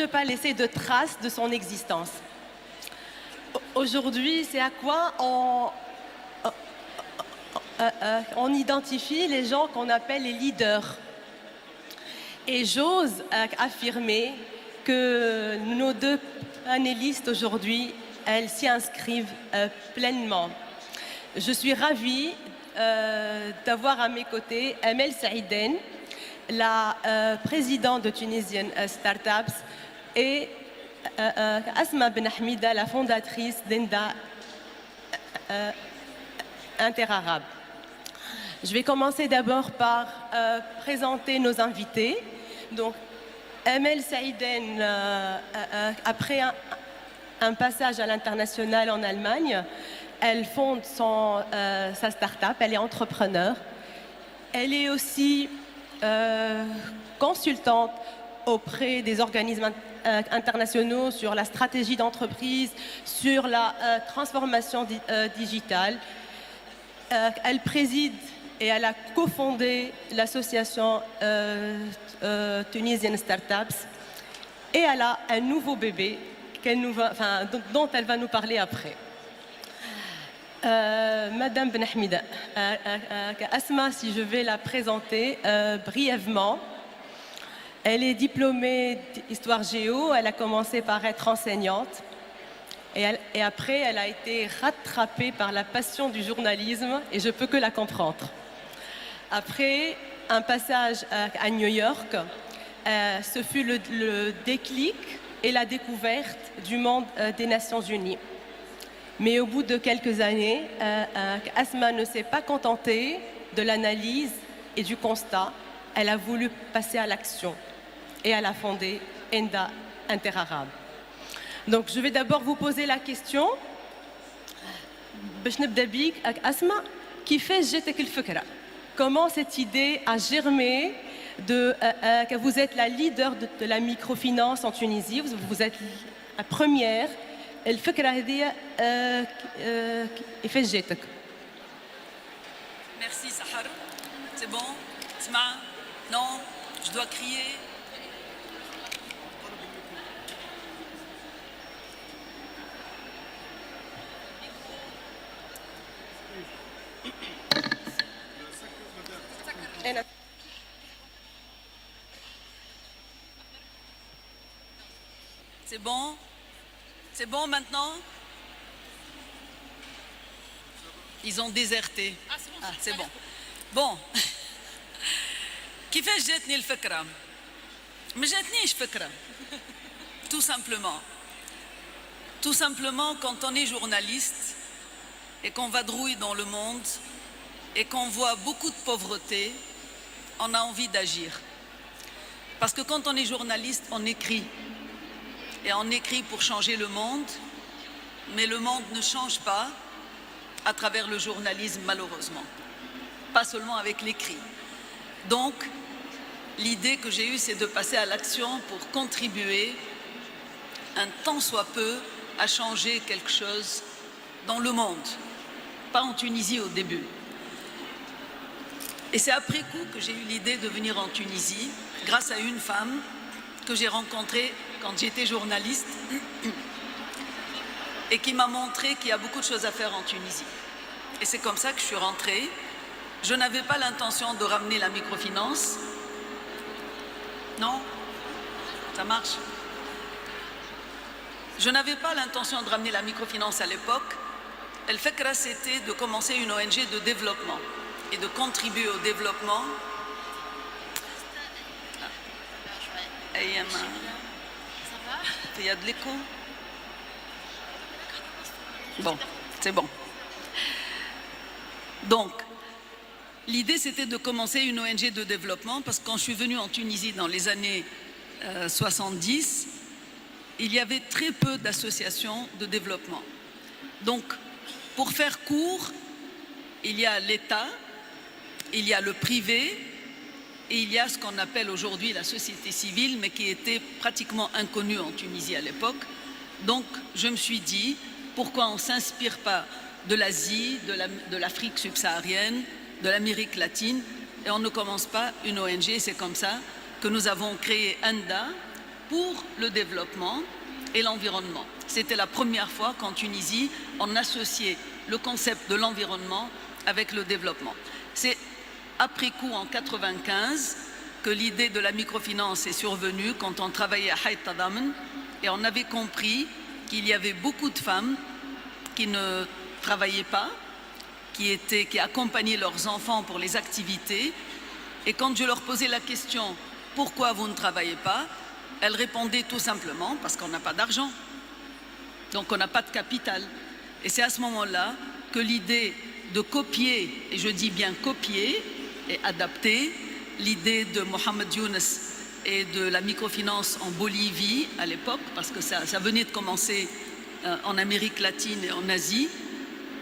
ne pas laisser de traces de son existence. Aujourd'hui, c'est à quoi on identifie les gens qu'on appelle les leaders. Et j'ose affirmer que nos deux panélistes aujourd'hui, elles s'y inscrivent pleinement. Je suis ravie d'avoir à mes côtés Amel Saïden, la présidente de Tunisian Startups, et Asma Ben Hamida, la fondatrice d'Enda Interarabe. Je vais commencer d'abord par présenter nos invités. Donc, Amel Saïden, après un passage à l'international en Allemagne, elle fonde sa start-up, elle est entrepreneur. Elle est aussi consultante auprès des organismes internationaux sur la stratégie d'entreprise, sur la transformation digitale. Elle préside et elle a cofondé l'association Tunisian Startups et elle a un nouveau bébé dont elle va nous parler après. Madame Ben Hamida, Asma, si je vais la présenter brièvement, elle est diplômée d'histoire géo, elle a commencé par être enseignante et après elle a été rattrapée par la passion du journalisme et je peux que la comprendre. Après un passage à New York, ce fut le déclic et la découverte du monde des Nations Unies. Mais au bout de quelques années, Asma ne s'est pas contentée de l'analyse et du constat. Elle a voulu passer à l'action et elle a fondé Enda Interarabe. Donc je vais d'abord vous poser la question. Asma, كيفاش جاتك الفكرة? Comment cette idée a germé que vous êtes la leader de la microfinance en Tunisie, vous êtes la première. الفكرة هذه كيفاش جاتك؟ Merci Sahar. C'est bon? Sma? Non? Je dois crier? C'est bon? C'est bon maintenant? Ils ont déserté. Ah, c'est bon. Bon. كيفاش جاتني الفكرة؟ ما جاتنيش فكرة. Tout simplement. Tout simplement, quand on est journaliste et qu'on vadrouille dans le monde et qu'on voit beaucoup de pauvreté, on a envie d'agir. Parce que quand on est journaliste, on écrit. Et on écrit pour changer le monde, mais le monde ne change pas à travers le journalisme, malheureusement. Pas seulement avec l'écrit. Donc, l'idée que j'ai eue, c'est de passer à l'action pour contribuer, un tant soit peu, à changer quelque chose dans le monde. Pas en Tunisie au début. Et c'est après coup que j'ai eu l'idée de venir en Tunisie, grâce à une femme que j'ai rencontrée quand j'étais journaliste et qui m'a montré qu'il y a beaucoup de choses à faire en Tunisie. Et c'est comme ça que je suis rentrée. Je n'avais pas l'intention de ramener la microfinance. Non? Ça marche? Je n'avais pas l'intention de ramener la microfinance à l'époque. El Fekra, c'était de commencer une ONG de développement et de contribuer au développement. Il y a de l'écho? Bon, c'est bon. Donc, l'idée c'était de commencer une ONG de développement parce que quand je suis venue en Tunisie dans les années 70, il y avait très peu d'associations de développement. Donc, pour faire court, il y a l'État, il y a le privé et il y a ce qu'on appelle aujourd'hui la société civile, mais qui était pratiquement inconnue en Tunisie à l'époque. Donc, je me suis dit, pourquoi on ne s'inspire pas de l'Asie, de l'Afrique subsaharienne, de l'Amérique latine, et on ne commence pas une ONG. C'est comme ça que nous avons créé Enda, pour le développement et l'environnement. C'était la première fois qu'en Tunisie, on associait le concept de l'environnement avec le développement. C'est après coup, en 1995, que l'idée de la microfinance est survenue quand on travaillait à Hayt Tadamen et on avait compris qu'il y avait beaucoup de femmes qui ne travaillaient pas, qui accompagnaient leurs enfants pour les activités. Et quand je leur posais la question « Pourquoi vous ne travaillez pas ?», elles répondaient tout simplement « Parce qu'on n'a pas d'argent, donc on n'a pas de capital ». Et c'est à ce moment-là que l'idée de copier, et je dis bien copier et adapter, l'idée de Mohamed Younes et de la microfinance en Bolivie à l'époque, parce que ça venait de commencer en Amérique latine et en Asie,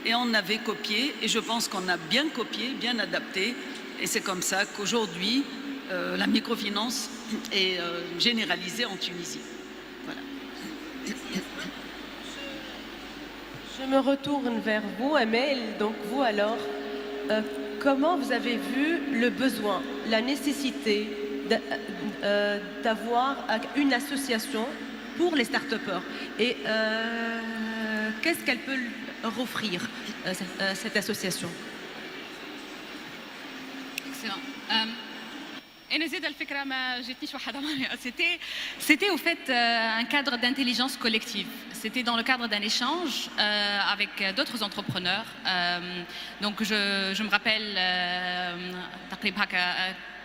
et on avait copié, et je pense qu'on a bien copié, bien adapté, et c'est comme ça qu'aujourd'hui, la microfinance est généralisée en Tunisie. Voilà. Je me retourne vers vous, Amel. Donc vous alors, comment vous avez vu le besoin, la nécessité d'avoir une association pour les start-upers et qu'est-ce qu'elle peut leur offrir, cette association? Excellent. C'était au fait un cadre d'intelligence collective. C'était dans le cadre d'un échange avec d'autres entrepreneurs. Donc je me rappelle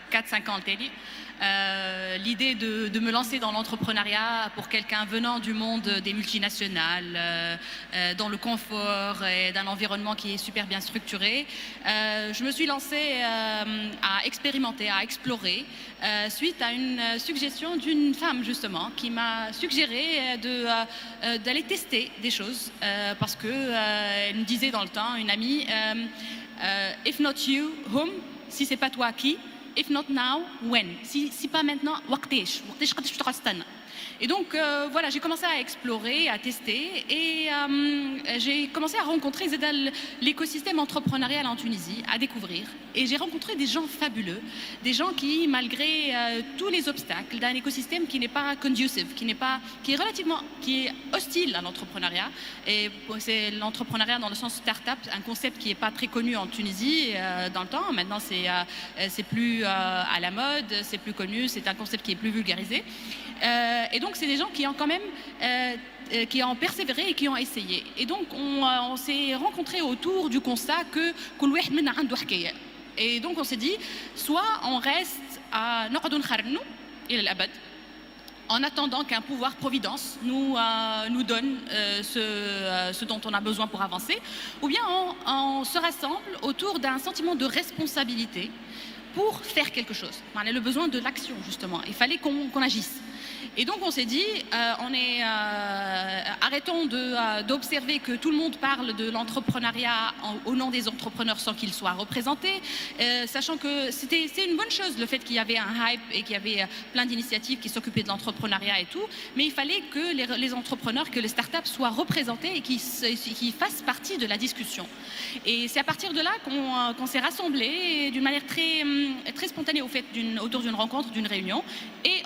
4-5 ans l'idée de me lancer dans l'entrepreneuriat pour quelqu'un venant du monde des multinationales, dans le confort et d'un environnement qui est super bien structuré. Je me suis lancée à expérimenter, à explorer, suite à une suggestion d'une femme justement qui m'a suggéré d'aller tester des choses parce qu'elle me disait dans le temps, une amie, if not you, whom? Si c'est pas toi, qui? If not now, when? Si pas maintenant, وقتاش قداش تقعد تستنى. Et donc voilà, j'ai commencé à explorer, à tester et j'ai commencé à rencontrer l'écosystème entrepreneurial en Tunisie, à découvrir. Et j'ai rencontré des gens fabuleux, des gens qui, malgré tous les obstacles d'un écosystème qui n'est pas conducive, qui est hostile à l'entrepreneuriat. Et c'est l'entrepreneuriat dans le sens start-up, un concept qui n'est pas très connu en Tunisie dans le temps. Maintenant, c'est plus à la mode, c'est plus connu, c'est un concept qui est plus vulgarisé. Et donc, c'est des gens qui ont quand même qui ont persévéré et qui ont essayé. Et donc, on s'est rencontrés autour du constat que كل واحد منا عنده حكاية. Et donc, on s'est dit, soit on reste à نقعدوا نخرنوا إلى الأبد en attendant qu'un pouvoir providence nous donne ce dont on a besoin pour avancer, ou bien on se rassemble autour d'un sentiment de responsabilité pour faire quelque chose. On a le besoin de l'action, justement. Il fallait qu'on agisse. Et donc on s'est dit, arrêtons d'observer que tout le monde parle de l'entrepreneuriat au nom des entrepreneurs sans qu'ils soient représentés, sachant que c'est une bonne chose le fait qu'il y avait un hype et qu'il y avait plein d'initiatives qui s'occupaient de l'entrepreneuriat et tout, mais il fallait que les entrepreneurs, que les startups soient représentés et qu'ils fassent partie de la discussion. Et c'est à partir de là qu'on s'est rassemblés d'une manière très spontanée au fait autour d'une rencontre, d'une réunion, et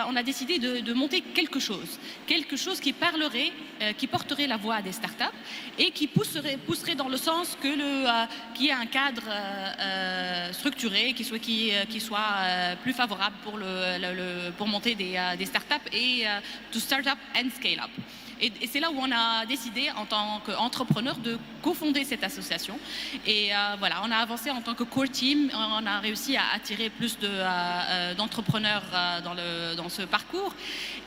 on a décidé de monter quelque chose qui parlerait, qui porterait la voix des startups et qui pousserait dans le sens qu'il y ait un cadre structuré qui soit plus favorable pour monter des startups et to start up and scale up. Et c'est là où on a décidé, en tant qu'entrepreneur, de cofonder cette association. Et voilà, on a avancé en tant que core team. On a réussi à attirer plus d'entrepreneurs dans ce parcours.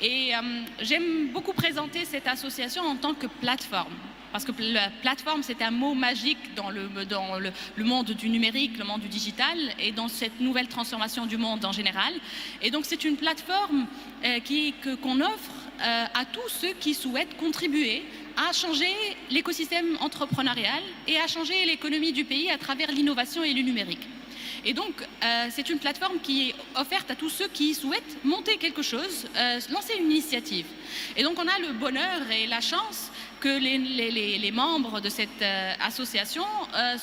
Et j'aime beaucoup présenter cette association en tant que plateforme. Parce que la plateforme, c'est un mot magique dans le monde du numérique, le monde du digital, et dans cette nouvelle transformation du monde en général. Et donc, c'est une plateforme qu'on offre à tous ceux qui souhaitent contribuer à changer l'écosystème entrepreneurial et à changer l'économie du pays à travers l'innovation et le numérique. Et donc, c'est une plateforme qui est offerte à tous ceux qui souhaitent monter quelque chose, lancer une initiative. Et donc, on a le bonheur et la chance que les membres de cette association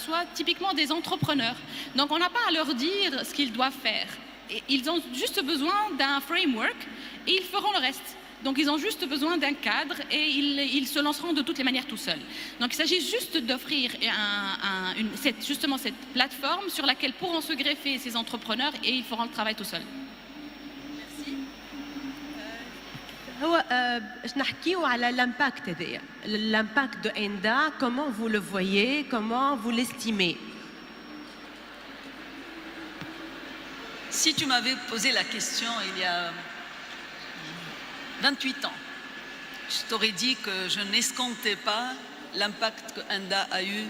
soient typiquement des entrepreneurs. Donc, on n'a pas à leur dire ce qu'ils doivent faire. ils ont juste besoin d'un framework et ils feront le reste. Donc ils ont juste besoin d'un cadre et ils se lanceront de toutes les manières tout seuls. Donc il s'agit juste d'offrir justement cette plateforme sur laquelle pourront se greffer ces entrepreneurs et ils feront le travail tout seuls. هو باش نحكيو على l'impact هذايا l'impact de Enda, comment vous le voyez, comment vous l'estimez? Si tu m'avais posé la question il y a 28 ans, je t'aurais dit que je n'escomptais pas l'impact que Enda a eu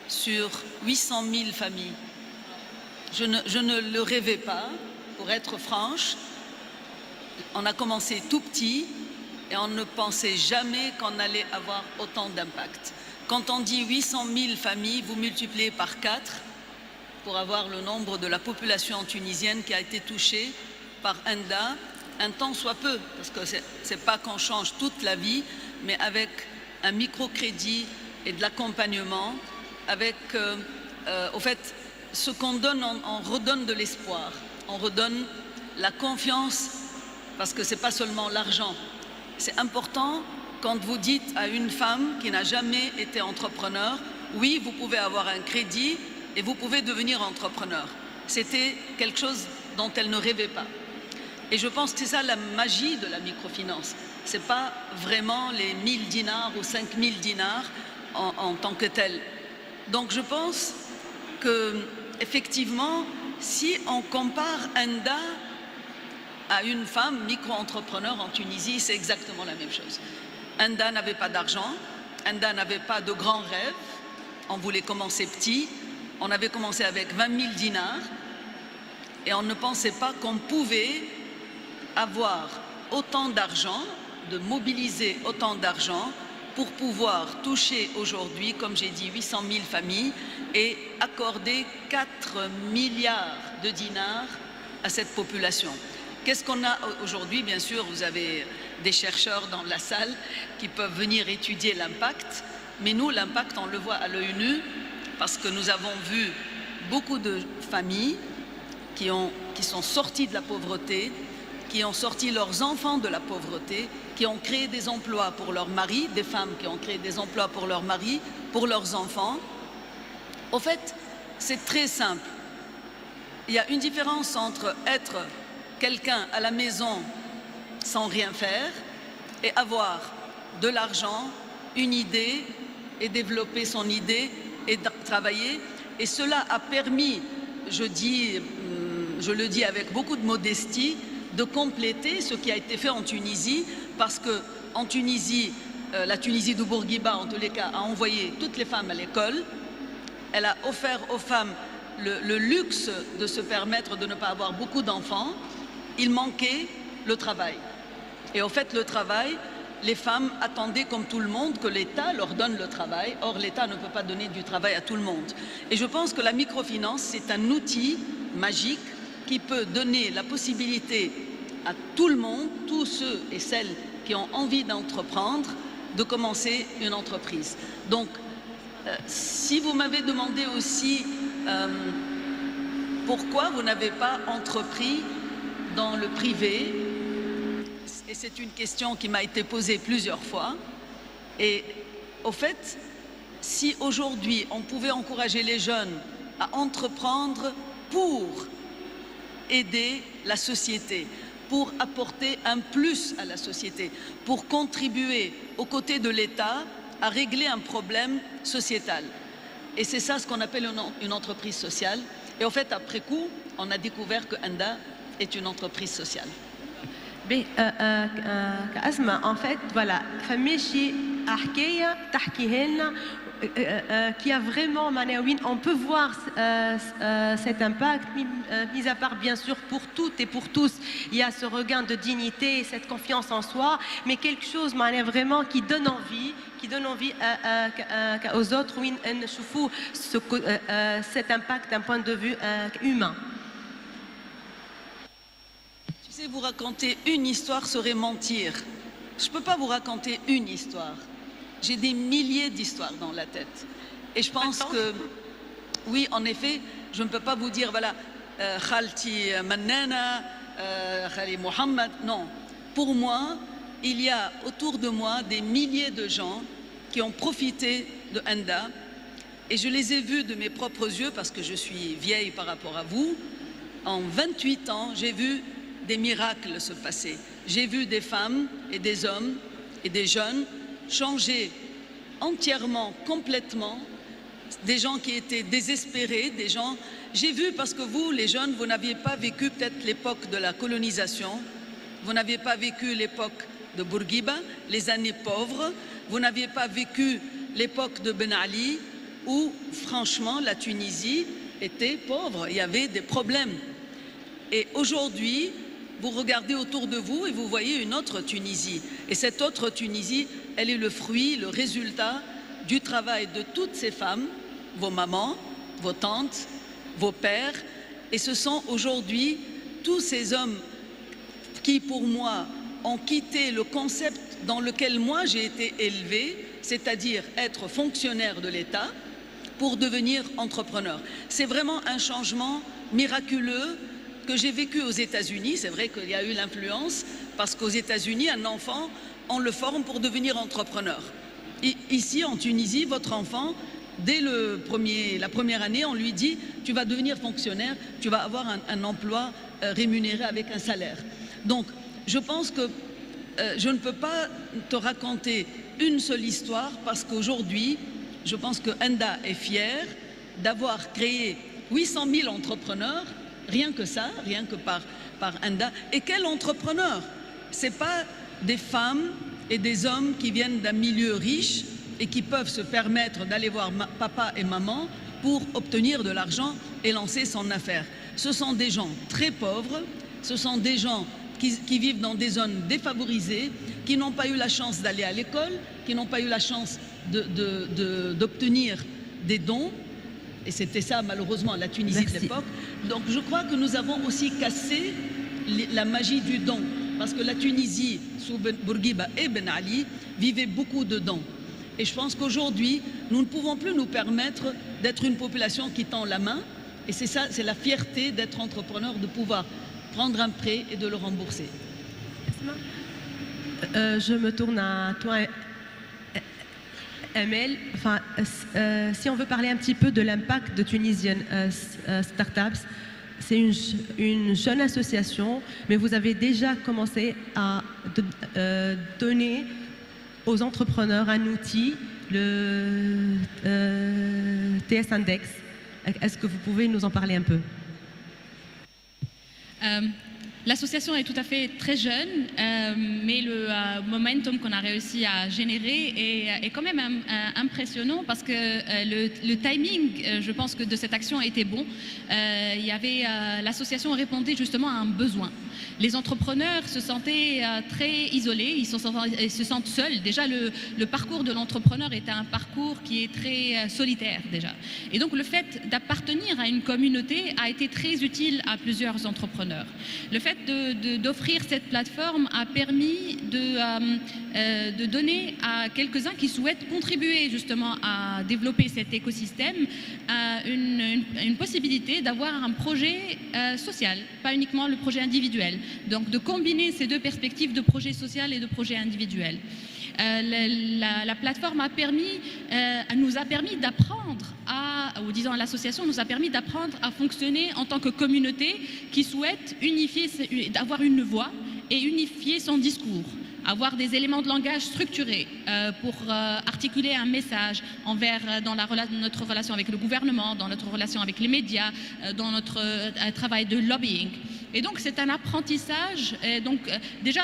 sur 800 000 familles. Je ne le rêvais pas, pour être franche. On a commencé tout petit et on ne pensait jamais qu'on allait avoir autant d'impact. Quand on dit 800 000 familles, vous multipliez par 4 pour avoir le nombre de la population tunisienne qui a été touchée par Enda, un temps soit peu, parce que c'est pas qu'on change toute la vie, mais avec un microcrédit et de l'accompagnement, avec, au fait, ce qu'on donne, on redonne de l'espoir, on redonne la confiance, parce que c'est pas seulement l'argent. C'est important quand vous dites à une femme qui n'a jamais été entrepreneur, oui, vous pouvez avoir un crédit et vous pouvez devenir entrepreneur. C'était quelque chose dont elle ne rêvait pas. Et je pense que c'est ça la magie de la microfinance. Ce n'est pas vraiment les 1000 dinars ou 5000 dinars en tant que tel. Donc je pense qu'effectivement, si on compare Enda à une femme micro-entrepreneur en Tunisie, c'est exactement la même chose. Enda n'avait pas d'argent, Enda n'avait pas de grands rêves, on voulait commencer petit, on avait commencé avec 20 000 dinars et on ne pensait pas qu'on pouvait avoir autant d'argent, de mobiliser autant d'argent pour pouvoir toucher aujourd'hui, comme j'ai dit, 800 000 familles et accorder 4 milliards de dinars à cette population. Qu'est-ce qu'on a aujourd'hui? Bien sûr, vous avez des chercheurs dans la salle qui peuvent venir étudier l'impact, mais nous, l'impact, on le voit à l'œil nu parce que nous avons vu beaucoup de familles qui sont sorties de la pauvreté, qui ont sorti leurs enfants de la pauvreté, qui ont créé des emplois pour leurs maris, des femmes qui ont créé des emplois pour leurs maris, pour leurs enfants. Au fait, c'est très simple. Il y a une différence entre être quelqu'un à la maison sans rien faire et avoir de l'argent, une idée et développer son idée et travailler. Et cela a permis, je le dis avec beaucoup de modestie, de compléter ce qui a été fait en Tunisie, parce qu'en Tunisie, la Tunisie de Bourguiba, en tous les cas, a envoyé toutes les femmes à l'école. Elle a offert aux femmes le luxe de se permettre de ne pas avoir beaucoup d'enfants. Il manquait le travail. Et au fait, le travail, les femmes attendaient comme tout le monde que l'État leur donne le travail. Or, l'État ne peut pas donner du travail à tout le monde. Et je pense que la microfinance, c'est un outil magique qui peut donner la possibilité à tout le monde, tous ceux et celles qui ont envie d'entreprendre, de commencer une entreprise. Donc, si vous m'avez demandé aussi pourquoi vous n'avez pas entrepris dans le privé, et c'est une question qui m'a été posée plusieurs fois, et au fait, si aujourd'hui on pouvait encourager les jeunes à entreprendre pour aider la société, pour apporter un plus à la société, pour contribuer aux côtés de l'État à régler un problème sociétal. Et c'est ça ce qu'on appelle une entreprise sociale. Et en fait, après coup, on a découvert que Enda est une entreprise sociale. Asma, en fait, voilà, فماشي حكاية تحكيها لنا qui a vraiment, on peut voir cet impact, mis à part bien sûr pour toutes et pour tous, il y a ce regain de dignité, cette confiance en soi, mais quelque chose vraiment qui donne envie aux autres, cet impact d'un point de vue humain. Tu sais, vous raconter une histoire serait mentir. Je ne peux pas vous raconter une histoire. J'ai des milliers d'histoires dans la tête. Et je pense que, oui, en effet, je ne peux pas vous dire, voilà, Khalti Mannana, Khali Mohammed. Non, pour moi, il y a autour de moi des milliers de gens qui ont profité de Enda. Et je les ai vus de mes propres yeux, parce que je suis vieille par rapport à vous. En 28 ans, j'ai vu des miracles se passer. J'ai vu des femmes et des hommes et des jeunes changer entièrement, complètement. Des gens qui étaient désespérés, des gens... J'ai vu, parce que vous, les jeunes, vous n'aviez pas vécu peut-être l'époque de la colonisation. Vous n'aviez pas vécu l'époque de Bourguiba, les années pauvres. Vous n'aviez pas vécu l'époque de Ben Ali, où, franchement, la Tunisie était pauvre. Il y avait des problèmes. Et aujourd'hui, vous regardez autour de vous et vous voyez une autre Tunisie. Et cette autre Tunisie, elle est le fruit, le résultat du travail de toutes ces femmes, vos mamans, vos tantes, vos pères. Et ce sont aujourd'hui tous ces hommes qui, pour moi, ont quitté le concept dans lequel moi j'ai été élevée, c'est-à-dire être fonctionnaire de l'État, pour devenir entrepreneur. C'est vraiment un changement miraculeux que j'ai vécu aux États-Unis. C'est vrai qu'il y a eu l'influence, parce qu'aux États-Unis, un enfant, on le forme pour devenir entrepreneur. Et ici, en Tunisie, votre enfant, dès la première année, on lui dit « tu vas devenir fonctionnaire, tu vas avoir un emploi rémunéré avec un salaire ». Donc, je pense que je ne peux pas te raconter une seule histoire, parce qu'aujourd'hui, je pense que Enda est fier d'avoir créé 800 000 entrepreneurs, rien que ça, rien que par Enda. Et quel entrepreneur? Ce n'est pas des femmes et des hommes qui viennent d'un milieu riche et qui peuvent se permettre d'aller voir papa et maman pour obtenir de l'argent et lancer son affaire. Ce sont des gens très pauvres, ce sont des gens qui vivent dans des zones défavorisées, qui n'ont pas eu la chance d'aller à l'école, qui n'ont pas eu la chance d'obtenir des dons. Et c'était ça, malheureusement, la Tunisie de l'époque. Donc je crois que nous avons aussi cassé la magie du don. Parce que la Tunisie, sous Bourguiba et Ben Ali, vivait beaucoup de dons. Et je pense qu'aujourd'hui, nous ne pouvons plus nous permettre d'être une population qui tend la main. Et c'est ça, c'est la fierté d'être entrepreneur, de pouvoir prendre un prêt et de le rembourser. Je me tourne à toi, Amel. Enfin, si on veut parler un petit peu de l'impact de Tunisian Startups, c'est une jeune association, mais vous avez déjà commencé à donner aux entrepreneurs un outil, le TS Index. Est-ce que vous pouvez nous en parler un peu? L'association est tout à fait très jeune, mais le momentum qu'on a réussi à générer est quand même impressionnant, parce que le timing, je pense que de cette action a été bon. L'association répondait justement à un besoin. Les entrepreneurs se sentaient très isolés, ils se sentent seuls. Déjà, le parcours de l'entrepreneur est un parcours qui est très solitaire déjà. Et donc le fait d'appartenir à une communauté a été très utile à plusieurs entrepreneurs. Le fait d'offrir cette plateforme a permis de donner à quelques-uns qui souhaitent contribuer justement à développer cet écosystème une possibilité d'avoir un projet social, pas uniquement le projet individuel. Donc de combiner ces deux perspectives de projet social et de projet individuel. La plateforme nous a permis d'apprendre ou disons l'association nous a permis d'apprendre à fonctionner en tant que communauté qui souhaite avoir une voix et unifier son discours, avoir des éléments de langage structurés pour articuler un message dans notre relation avec le gouvernement, dans notre relation avec les médias, dans notre travail de lobbying. Et donc c'est un apprentissage. Donc déjà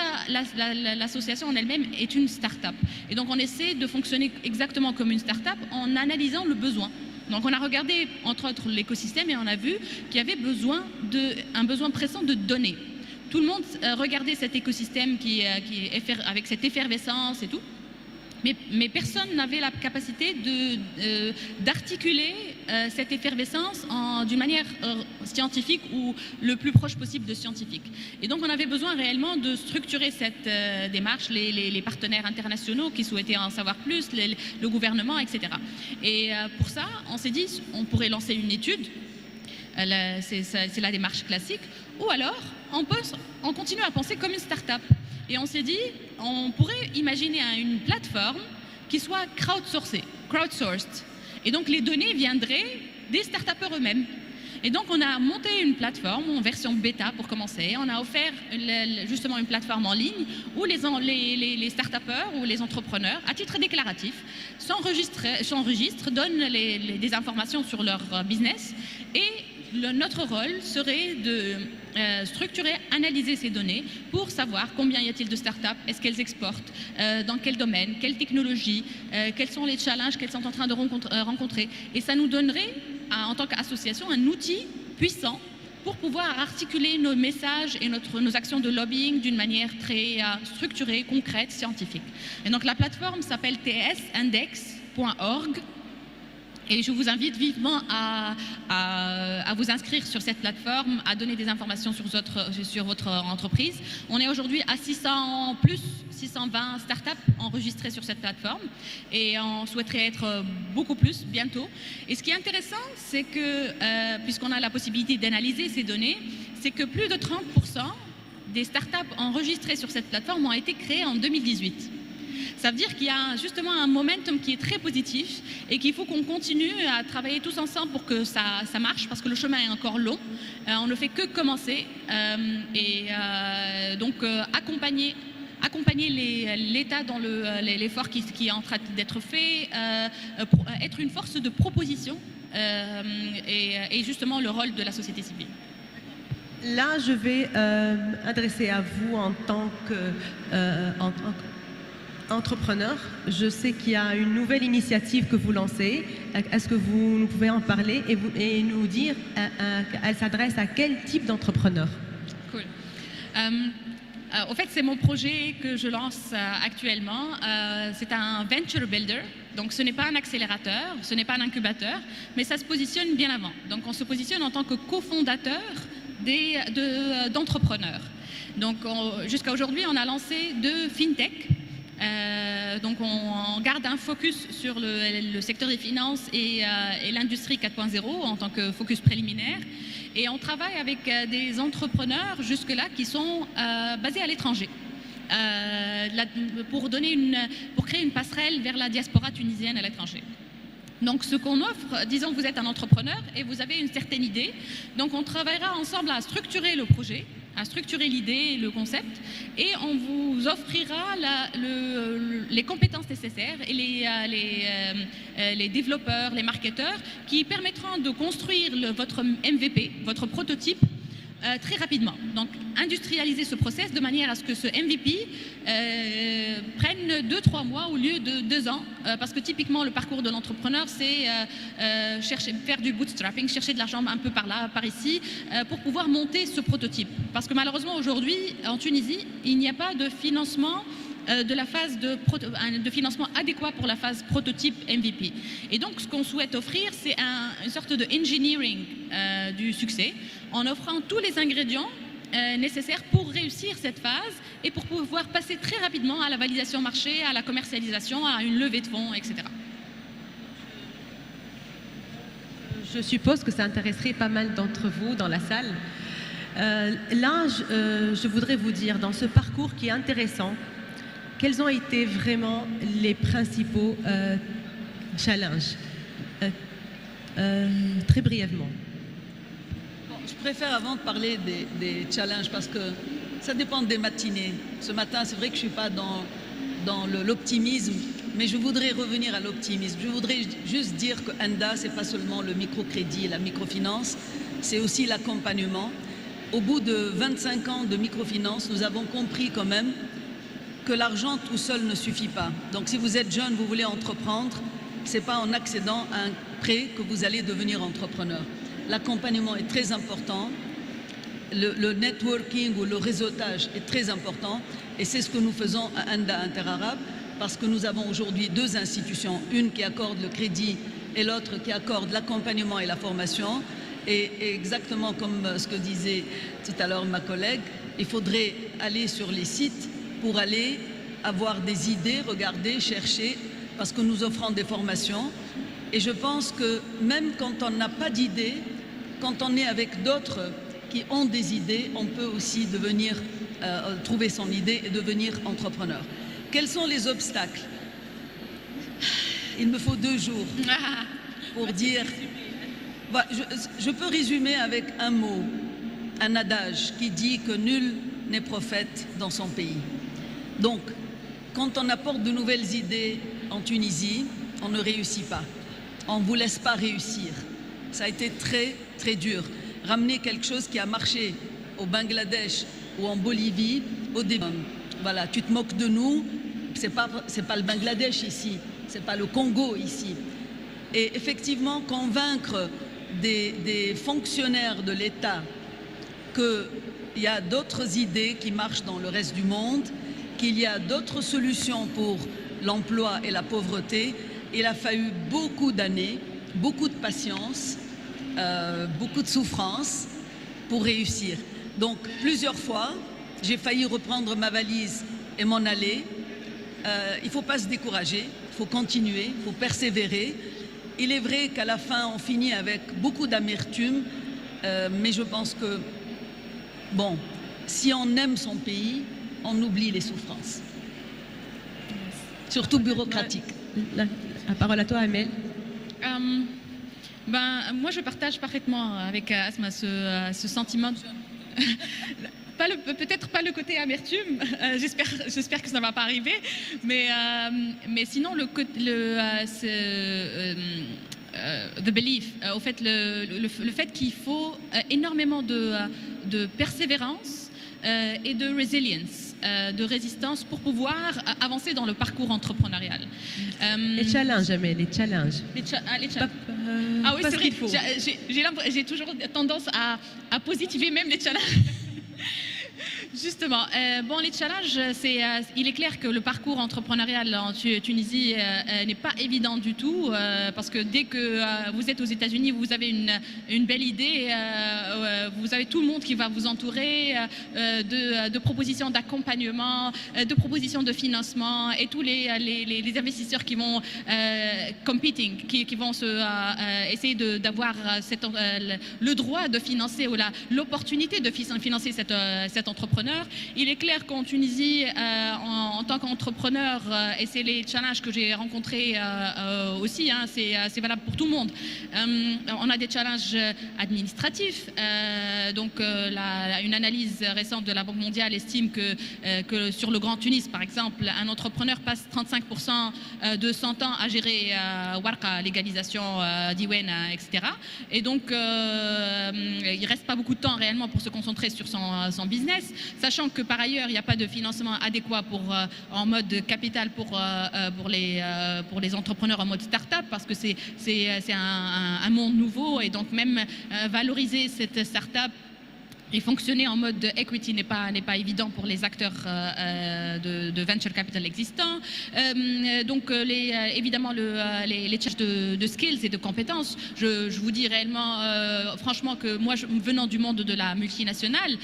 l'association en elle-même est une start-up. Et donc on essaie de fonctionner exactement comme une start-up en analysant le besoin. Donc on a regardé entre autres l'écosystème et on a vu qu'il y avait un besoin pressant de données. Tout le monde regardait cet écosystème avec cette effervescence et tout. Mais personne n'avait la capacité d'articuler cette effervescence d'une manière scientifique ou le plus proche possible de scientifique. Et donc on avait besoin réellement de structurer cette démarche, les partenaires internationaux qui souhaitaient en savoir plus, le gouvernement, etc. Et pour ça, on s'est dit on pourrait lancer une étude C'est la démarche classique. Ou alors, on continue à penser comme une start-up. Et on s'est dit, on pourrait imaginer une plateforme qui soit crowdsourced. Et donc, les données viendraient des start-upers eux-mêmes. Et donc, on a monté une plateforme en version bêta pour commencer. On a offert justement une plateforme en ligne où les start-upers ou les entrepreneurs, à titre déclaratif, s'enregistrent, donnent des informations sur leur business. Et notre rôle serait de structurer, analyser ces données pour savoir combien y a-t-il de startups, est-ce qu'elles exportent, dans quel domaine, quelle technologie, quels sont les challenges qu'elles sont en train de rencontrer. Et ça nous donnerait, en tant qu'association, un outil puissant pour pouvoir articuler nos messages et nos actions de lobbying d'une manière très structurée, concrète, scientifique. Et donc la plateforme s'appelle tsindex.org. Et je vous invite vivement à vous inscrire sur cette plateforme, à donner des informations sur votre entreprise. On est aujourd'hui à 620 startups enregistrées sur cette plateforme et on souhaiterait être beaucoup plus bientôt. Et ce qui est intéressant, c'est que, puisqu'on a la possibilité d'analyser ces données, c'est que plus de 30% des startups enregistrées sur cette plateforme ont été créées en 2018. Ça veut dire qu'il y a justement un momentum qui est très positif et qu'il faut qu'on continue à travailler tous ensemble pour que ça marche, parce que le chemin est encore long. On ne fait que commencer donc accompagner l'État dans l'effort qui est en train d'être fait, être une force de proposition et justement le rôle de la société civile. Là, je vais adresser à vous en tant qu'entrepreneur. Je sais qu'il y a une nouvelle initiative que vous lancez. Est-ce que vous nous pouvez en parler et nous dire qu'elle s'adresse à quel type d'entrepreneur? Cool. En fait, c'est mon projet que je lance actuellement. C'est un venture builder. Donc, ce n'est pas un accélérateur, ce n'est pas un incubateur, mais ça se positionne bien avant. Donc, on se positionne en tant que cofondateur d'entrepreneurs. Donc, jusqu'à aujourd'hui, on a lancé 2 fintech. Donc on garde un focus sur le secteur des finances et l'industrie 4.0 en tant que focus préliminaire, et on travaille avec des entrepreneurs jusque-là qui sont basés à l'étranger pour créer une passerelle vers la diaspora tunisienne à l'étranger. Donc ce qu'on offre, disons que vous êtes un entrepreneur et vous avez une certaine idée, donc on travaillera ensemble à structurer le projet, à structurer l'idée et le concept, et on vous offrira les compétences nécessaires et les développeurs, les marketeurs qui permettront de construire votre MVP, votre prototype, très rapidement. Donc industrialiser ce process de manière à ce que ce MVP prenne 2-3 mois au lieu de 2 ans, parce que typiquement le parcours de l'entrepreneur, c'est faire du bootstrapping, chercher de l'argent un peu par là, par ici, pour pouvoir monter ce prototype. Parce que malheureusement aujourd'hui en Tunisie, il n'y a pas de financement de financement adéquat pour la phase prototype MVP. Et donc, ce qu'on souhaite offrir, c'est une sorte de engineering du succès, en offrant tous les ingrédients nécessaires pour réussir cette phase et pour pouvoir passer très rapidement à la validation marché, à la commercialisation, à une levée de fonds, etc. Je suppose que ça intéresserait pas mal d'entre vous dans la salle. Là, je voudrais vous dire, dans ce parcours qui est intéressant, quels ont été vraiment les principaux challenges? Très brièvement. Bon, je préfère avant de parler des challenges, parce que ça dépend des matinées. Ce matin, c'est vrai que je ne suis pas dans l'optimisme, mais je voudrais revenir à l'optimisme. Je voudrais juste dire que Enda, ce n'est pas seulement le microcrédit et la microfinance, c'est aussi l'accompagnement. Au bout de 25 ans de microfinance, nous avons compris quand même que l'argent tout seul ne suffit pas. Donc si vous êtes jeune, vous voulez entreprendre, ce n'est pas en accédant à un prêt que vous allez devenir entrepreneur. L'accompagnement est très important, le networking ou le réseautage est très important, et c'est ce que nous faisons à Enda Interarabe, parce que nous avons aujourd'hui 2 institutions, une qui accorde le crédit et l'autre qui accorde l'accompagnement et la formation. Et exactement comme ce que disait tout à l'heure ma collègue, il faudrait aller sur les sites pour aller avoir des idées, regarder, chercher, parce que nous offrons des formations. Et je pense que même quand on n'a pas d'idée, quand on est avec d'autres qui ont des idées, on peut aussi trouver son idée et devenir entrepreneur. Quels sont les obstacles? Il me faut 2 jours pour dire... Je peux résumer avec un mot, un adage qui dit que nul n'est prophète dans son pays. Donc, quand on apporte de nouvelles idées en Tunisie, on ne réussit pas. On ne vous laisse pas réussir. Ça a été très, très dur. Ramener quelque chose qui a marché au Bangladesh ou en Bolivie, au début, voilà, tu te moques de nous, c'est pas le Bangladesh ici, c'est pas le Congo ici. Et effectivement, convaincre des fonctionnaires de l'État qu'il y a d'autres idées qui marchent dans le reste du monde, qu'il y a d'autres solutions pour l'emploi et la pauvreté. Il a fallu beaucoup d'années, beaucoup de patience, beaucoup de souffrance pour réussir. Donc, plusieurs fois, j'ai failli reprendre ma valise et m'en aller. Il ne faut pas se décourager, il faut continuer, il faut persévérer. Il est vrai qu'à la fin, on finit avec beaucoup d'amertume, mais je pense que, bon, si on aime son pays, on oublie les souffrances, surtout bureaucratiques. La parole à toi, Amel. Moi, je partage parfaitement avec Asma ce sentiment. Peut-être pas le côté amertume, j'espère que ça ne va pas arriver, mais sinon the belief, au fait, le fait qu'il faut énormément de persévérance et de resilience, de résistance pour pouvoir avancer dans le parcours entrepreneurial. Les challenges, Amel, les challenges. Ah oui, c'est vrai, j'ai toujours tendance à positiver même les challenges. Justement, les challenges, il est clair que le parcours entrepreneurial en Tunisie n'est pas évident du tout, parce que dès que vous êtes aux États-Unis, vous avez une belle idée, vous avez tout le monde qui va vous entourer de propositions d'accompagnement, de propositions de financement, et tous les investisseurs qui vont qui vont essayer d'avoir le droit de financer ou l'opportunité de financer cet entrepreneur. Il est clair qu'en Tunisie, en tant qu'entrepreneur, et c'est les challenges que j'ai rencontrés aussi, c'est valable pour tout le monde. On a des challenges administratifs. Une analyse récente de la Banque mondiale estime que sur le Grand Tunis, par exemple, un entrepreneur passe 35% de son temps à gérer Warqa, légalisation d'Iwen, etc. Et donc, il ne reste pas beaucoup de temps réellement pour se concentrer sur son business, sachant que par ailleurs, il n'y a pas de financement adéquat en mode capital pour les entrepreneurs en mode start-up, parce que c'est un monde nouveau, et donc même valoriser cette start-up et fonctionner en mode equity n'est pas évident pour les acteurs de venture capital existants. Évidemment, les challenges de skills et de compétences. Je vous dis réellement, franchement, que moi, venant du monde de la multinationale,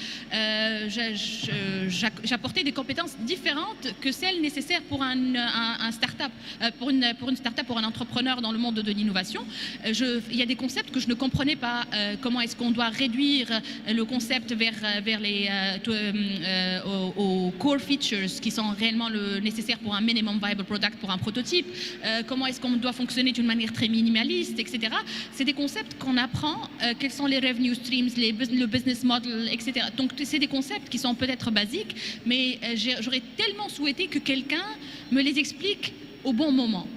j'apportais des compétences différentes que celles nécessaires pour un start-up, pour une start-up, pour un entrepreneur dans le monde de l'innovation. Il y a des concepts que je ne comprenais pas. Comment est-ce qu'on doit réduire le concept aux core features qui sont réellement nécessaires pour un minimum viable product, pour un prototype, comment est-ce qu'on doit fonctionner d'une manière très minimaliste, etc. C'est des concepts qu'on apprend, quels sont les revenue streams, le business model, etc. Donc c'est des concepts qui sont peut-être basiques, mais j'aurais tellement souhaité que quelqu'un me les explique au bon moment.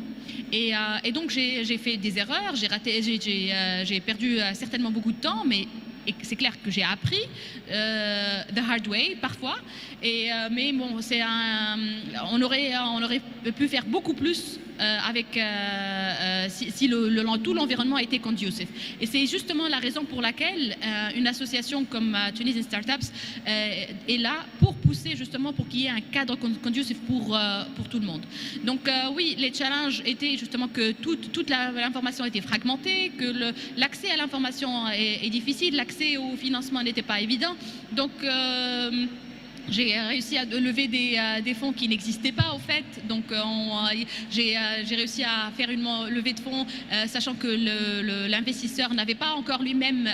Et donc j'ai fait des erreurs, j'ai perdu certainement beaucoup de temps, mais c'est clair que j'ai appris the hard way parfois, mais bon, on aurait pu faire beaucoup plus si tout l'environnement était conducive. Et c'est justement la raison pour laquelle une association comme Tunisian Startups est là pour pousser justement pour qu'il y ait un cadre conducive pour tout le monde. Donc oui, les challenges étaient justement que toute l'information était fragmentée, que l'accès à l'information est difficile, l'accès au financement n'était pas évident. Donc J'ai réussi à lever des fonds qui n'existaient pas au fait, donc j'ai réussi à faire une levée de fonds sachant que l'investisseur n'avait pas encore lui-même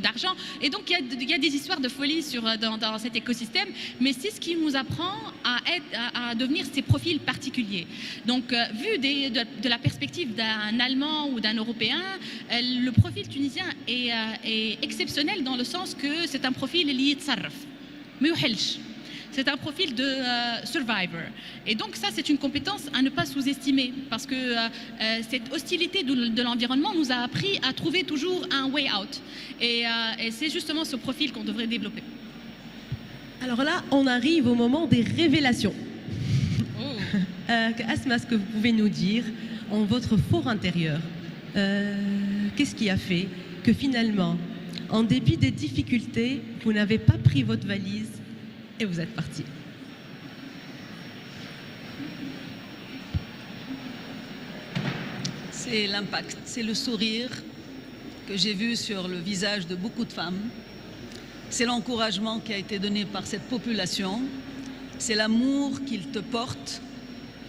d'argent, et donc il y a des histoires de folie dans cet écosystème, mais c'est ce qui nous apprend à devenir ces profils particuliers. Donc vu de la perspective d'un Allemand ou d'un Européen, le profil tunisien est exceptionnel dans le sens que c'est un profil lié de sarf. C'est un profil de survivor. Et donc ça, c'est une compétence à ne pas sous-estimer, parce que cette hostilité de l'environnement nous a appris à trouver toujours un way out. Et c'est justement ce profil qu'on devrait développer. Alors là, on arrive au moment des révélations. Oh. Asma, ce que vous pouvez nous dire en votre fort intérieur, qu'est-ce qui a fait que finalement, en dépit des difficultés, vous n'avez pas pris votre valise et vous êtes parti? C'est l'impact, c'est le sourire que j'ai vu sur le visage de beaucoup de femmes. C'est l'encouragement qui a été donné par cette population. C'est l'amour qu'ils te portent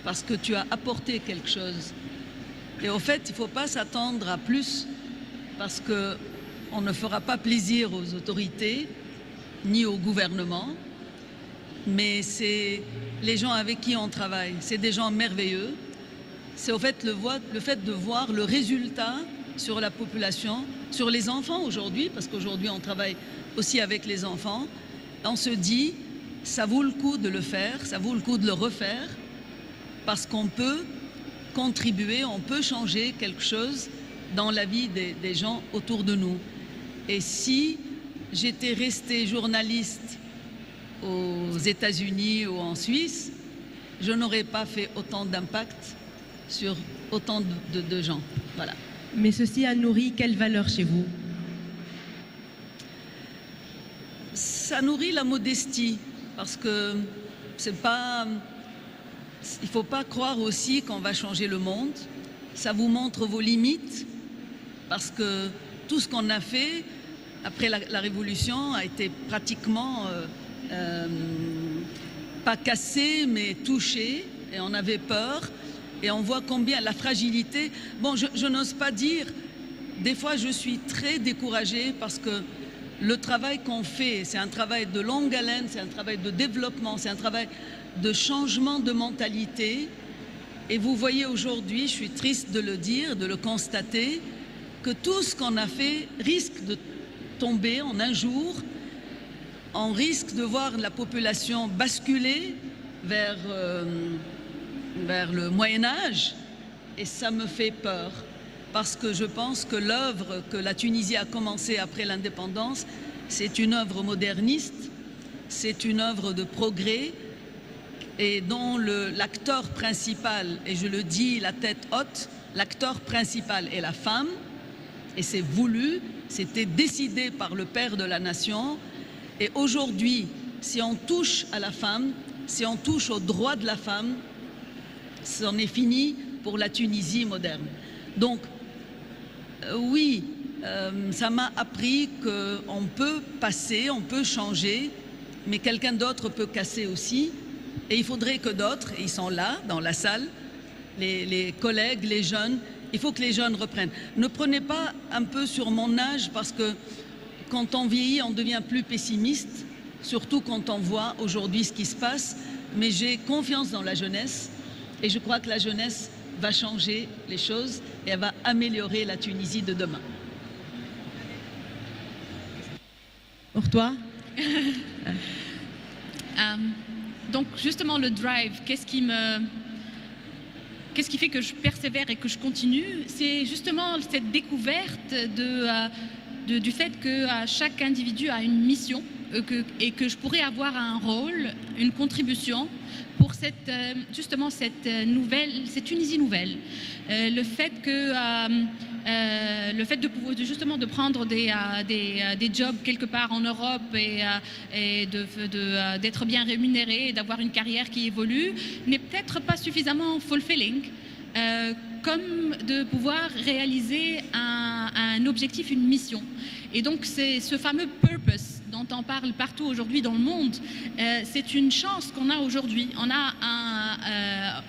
parce que tu as apporté quelque chose. Et au fait, il ne faut pas s'attendre à plus parce qu'on ne fera pas plaisir aux autorités ni au gouvernement. Mais c'est les gens avec qui on travaille. C'est des gens merveilleux. C'est au fait le fait de voir le résultat sur la population, sur les enfants aujourd'hui, parce qu'aujourd'hui on travaille aussi avec les enfants. On se dit, ça vaut le coup de le faire, ça vaut le coup de le refaire, parce qu'on peut contribuer, on peut changer quelque chose dans la vie des gens autour de nous. Et si j'étais restée journaliste aux États-Unis ou en Suisse, je n'aurais pas fait autant d'impact sur autant de gens. Voilà. Mais ceci a nourri quelle valeur chez vous? Ça nourrit la modestie, parce que c'est pas... Il ne faut pas croire aussi qu'on va changer le monde. Ça vous montre vos limites, parce que tout ce qu'on a fait après la Révolution a été pratiquement pas cassé, mais touché, et on avait peur. Et on voit combien la fragilité... Bon, je n'ose pas dire, des fois je suis très découragée parce que le travail qu'on fait, c'est un travail de longue haleine, c'est un travail de développement, c'est un travail de changement de mentalité. Et vous voyez aujourd'hui, je suis triste de le dire, de le constater, que tout ce qu'on a fait risque de tomber en un jour. On risque de voir la population basculer vers le Moyen-Âge, et ça me fait peur, parce que je pense que l'œuvre que la Tunisie a commencée après l'indépendance, c'est une œuvre moderniste, c'est une œuvre de progrès, et dont l'acteur principal, et je le dis la tête haute, l'acteur principal est la femme, et c'est voulu, c'était décidé par le père de la nation, et aujourd'hui, si on touche à la femme, si on touche aux droits de la femme, c'en est fini pour la Tunisie moderne. Donc, oui, ça m'a appris qu'on peut passer, on peut changer, mais quelqu'un d'autre peut casser aussi. Et il faudrait que d'autres, et ils sont là, dans la salle, les collègues, les jeunes, il faut que les jeunes reprennent. Ne prenez pas un peu sur mon âge, parce que quand on vieillit, on devient plus pessimiste, surtout quand on voit aujourd'hui ce qui se passe. Mais j'ai confiance dans la jeunesse. Et je crois que la jeunesse va changer les choses et elle va améliorer la Tunisie de demain. Pour toi? Donc justement le drive, qu'est-ce qui fait que je persévère et que je continue? C'est justement cette découverte du fait que chaque individu a une mission et que je pourrais avoir un rôle, une contribution pour justement cette Tunisie nouvelle. Le fait de prendre des jobs quelque part en Europe et d'être bien rémunéré et d'avoir une carrière qui évolue n'est peut-être pas suffisamment fulfilling, comme de pouvoir réaliser un objectif, une mission. Et donc c'est ce fameux purpose dont on parle partout aujourd'hui dans le monde, c'est une chance qu'on a aujourd'hui. On a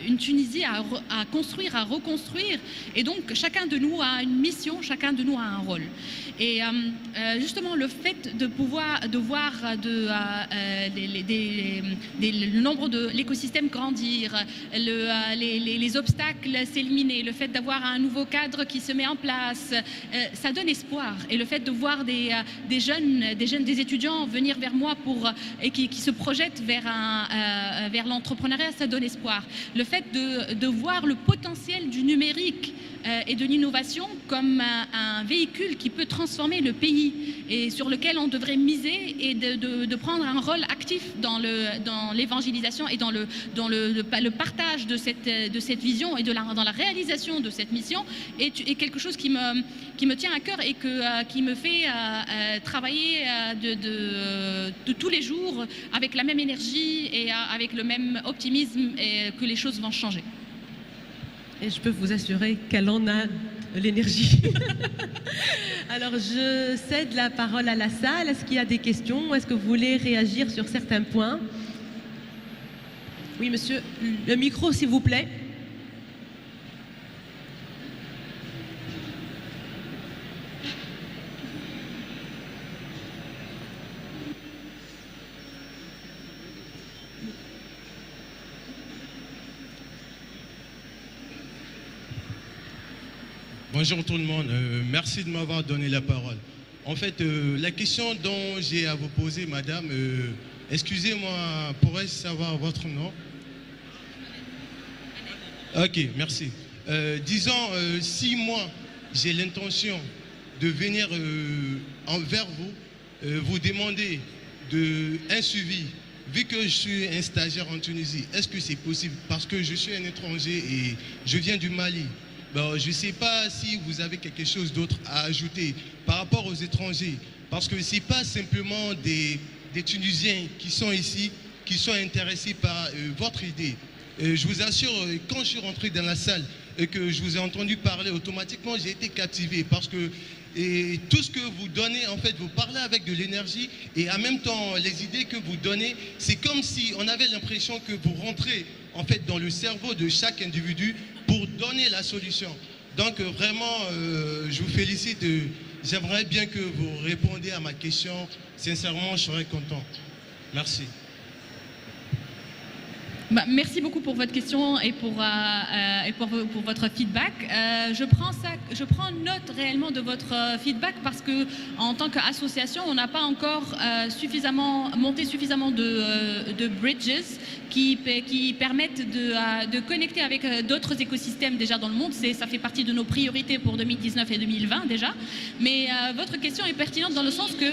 une Tunisie à construire, à reconstruire, et donc chacun de nous a une mission, chacun de nous a un rôle. Et justement, le fait de voir le nombre de l'écosystème grandir, les obstacles s'éliminer, le fait d'avoir un nouveau cadre qui se met en place, ça donne espoir. Et le fait de voir des étudiants venir vers moi et qui se projettent vers l'entrepreneuriat, ça donne espoir. Le fait de voir le potentiel du numérique et de l'innovation comme un véhicule qui peut transformer le pays et sur lequel on devrait miser, et de prendre un rôle actif dans l'évangélisation et dans le partage de cette vision et dans la réalisation de cette mission est quelque chose qui me tient à cœur et qui me fait travailler de tous les jours avec la même énergie et avec le même optimisme, et que les choses vont changer. Et je peux vous assurer qu'elle en a l'énergie. Alors, je cède la parole à la salle. Est-ce qu'il y a des questions? Est-ce que vous voulez réagir sur certains points? Oui, monsieur. Le micro, s'il vous plaît. Bonjour tout le monde, merci de m'avoir donné la parole. En fait, la question dont j'ai à vous poser, madame, excusez-moi, pourrais-je savoir votre nom? Ok, merci. Disons, si moi, j'ai l'intention de venir envers vous, vous demander un suivi, vu que je suis un stagiaire en Tunisie, est-ce que c'est possible? Parce que je suis un étranger et je viens du Mali. Bon, je ne sais pas si vous avez quelque chose d'autre à ajouter par rapport aux étrangers, parce que ce n'est pas simplement des Tunisiens qui sont ici, qui sont intéressés par votre idée. Je vous assure, quand je suis rentré dans la salle et que je vous ai entendu parler, automatiquement j'ai été captivé, parce que tout ce que vous donnez, en fait, vous parlez avec de l'énergie, et en même temps, les idées que vous donnez, c'est comme si on avait l'impression que vous rentrez en fait dans le cerveau de chaque individu pour donner la solution. Donc vraiment, je vous félicite. J'aimerais bien que vous répondiez à ma question. Sincèrement, je serais content. Merci. Merci beaucoup pour votre question et pour votre feedback. Je prends note réellement de votre feedback, parce que en tant qu'association, on n'a pas encore monté suffisamment de bridges qui permettent de connecter avec d'autres écosystèmes déjà dans le monde. Ça fait partie de nos priorités pour 2019 et 2020 déjà. Mais votre question est pertinente dans le sens que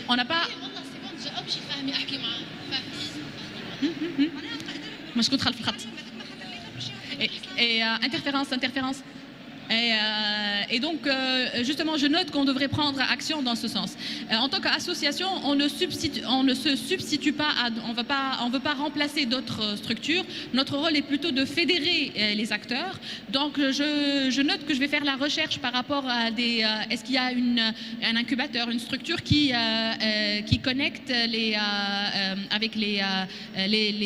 on n'a pas... Moi je contre le et interférence. Et donc, justement, je note qu'on devrait prendre action dans ce sens. En tant qu'association, on ne se substitue pas, on ne veut pas remplacer d'autres structures. Notre rôle est plutôt de fédérer les acteurs. Donc, je note que je vais faire la recherche par rapport à est-ce qu'il y a un incubateur, une structure qui connecte avec les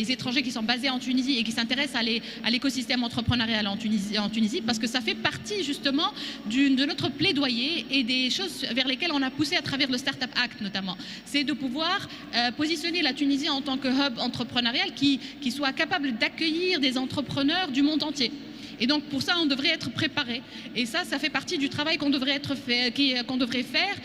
étrangers qui sont basés en Tunisie et qui s'intéressent à l'écosystème entrepreneurial en Tunisie, parce que ça fait partie justement de notre plaidoyer et des choses vers lesquelles on a poussé à travers le Startup Act notamment. C'est de pouvoir positionner la Tunisie en tant que hub entrepreneurial qui soit capable d'accueillir des entrepreneurs du monde entier. Et donc pour ça, on devrait être préparé. Et ça fait partie du travail qu'on devrait faire,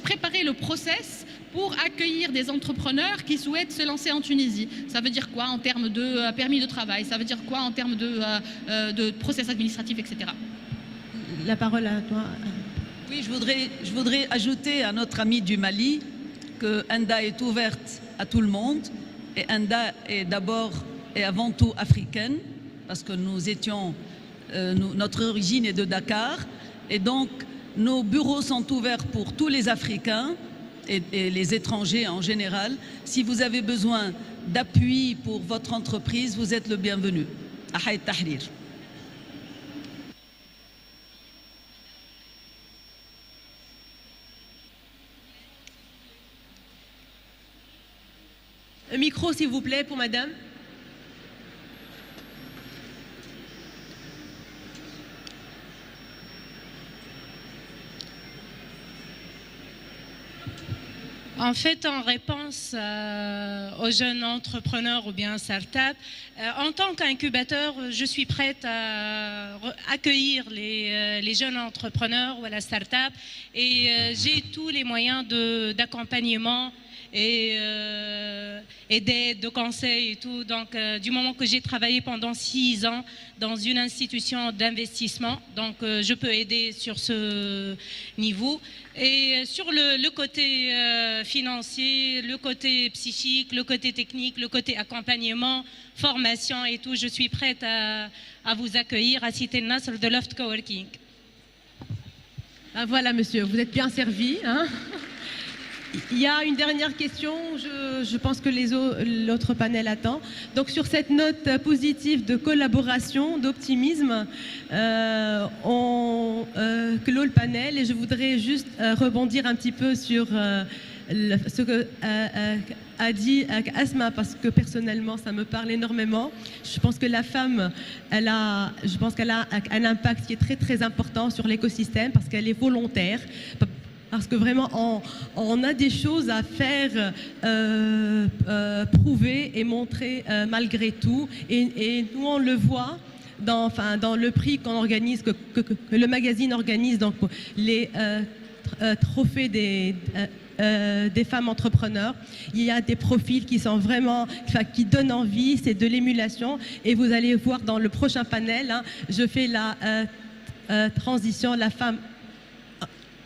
préparer le process pour accueillir des entrepreneurs qui souhaitent se lancer en Tunisie. Ça veut dire quoi en termes de permis de travail? Ça veut dire quoi en termes de process administratif, etc. La parole à toi. Oui, je voudrais ajouter à notre ami du Mali que Enda est ouverte à tout le monde, et Enda est d'abord et avant tout africaine, parce que notre origine est de Dakar, et donc nos bureaux sont ouverts pour tous les Africains et les étrangers en général. Si vous avez besoin d'appui pour votre entreprise, vous êtes le bienvenu. À Haït Tahrir. micro, s'il vous plaît, pour madame. En fait, en réponse aux jeunes entrepreneurs ou bien start-up, en tant qu'incubateur, je suis prête à accueillir les jeunes entrepreneurs ou la start-up et j'ai tous les moyens d'accompagnement et d'aide, de conseil et tout. Donc, du moment que j'ai travaillé pendant 6 ans dans une institution d'investissement, donc je peux aider sur ce niveau. Et sur le côté financier, le côté psychique, le côté technique, le côté accompagnement, formation et tout, je suis prête à vous accueillir à Cité Nasr de Loft Coworking. Ah, voilà, monsieur, vous êtes bien servi, hein. Il y a une dernière question, je pense que l'autre panel attend. Donc sur cette note positive de collaboration, d'optimisme, on clôt le panel et je voudrais juste rebondir un petit peu sur ce que a dit Asma, parce que personnellement ça me parle énormément. Je pense que la femme, elle a un impact qui est très très important sur l'écosystème parce qu'elle est volontaire. Parce que vraiment, on a des choses à faire, prouver et montrer malgré tout. Et nous, on le voit dans le prix qu'on organise, que le magazine organise, donc les trophées des femmes entrepreneurs. Il y a des profils qui sont vraiment, qui donnent envie, c'est de l'émulation. Et vous allez voir dans le prochain panel, hein, je fais la transition, la femme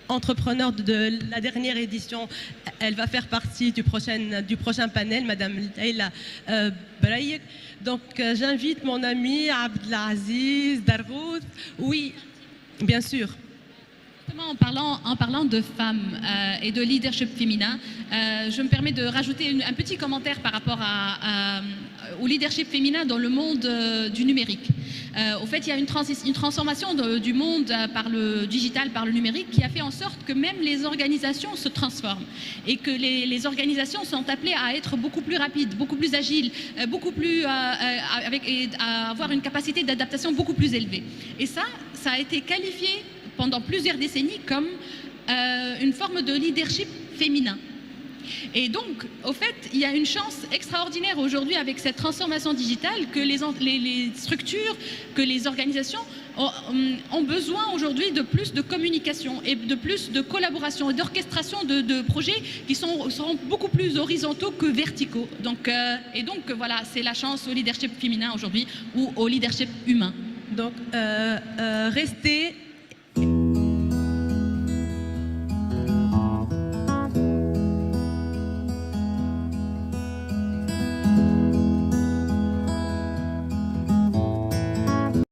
entrepreneur de la dernière édition, elle va faire partie du prochain panel, Madame Leïla Brayek. Donc j'invite mon ami Abdelaziz Dargout. Oui, bien sûr. En parlant de femmes et de leadership féminin, je me permets de rajouter un petit commentaire par rapport au leadership féminin dans le monde du numérique. Au fait, il y a une transformation du monde par le digital, par le numérique, qui a fait en sorte que même les organisations se transforment et que les organisations sont appelées à être beaucoup plus rapides, beaucoup plus agiles, beaucoup plus à avoir une capacité d'adaptation beaucoup plus élevée. Et ça a été qualifié pendant plusieurs décennies comme une forme de leadership féminin. Et donc, au fait, il y a une chance extraordinaire aujourd'hui avec cette transformation digitale que les structures, que les organisations ont besoin aujourd'hui de plus de communication et de plus de collaboration et d'orchestration de projets qui seront beaucoup plus horizontaux que verticaux. Donc voilà, c'est la chance au leadership féminin aujourd'hui ou au leadership humain. Donc, restez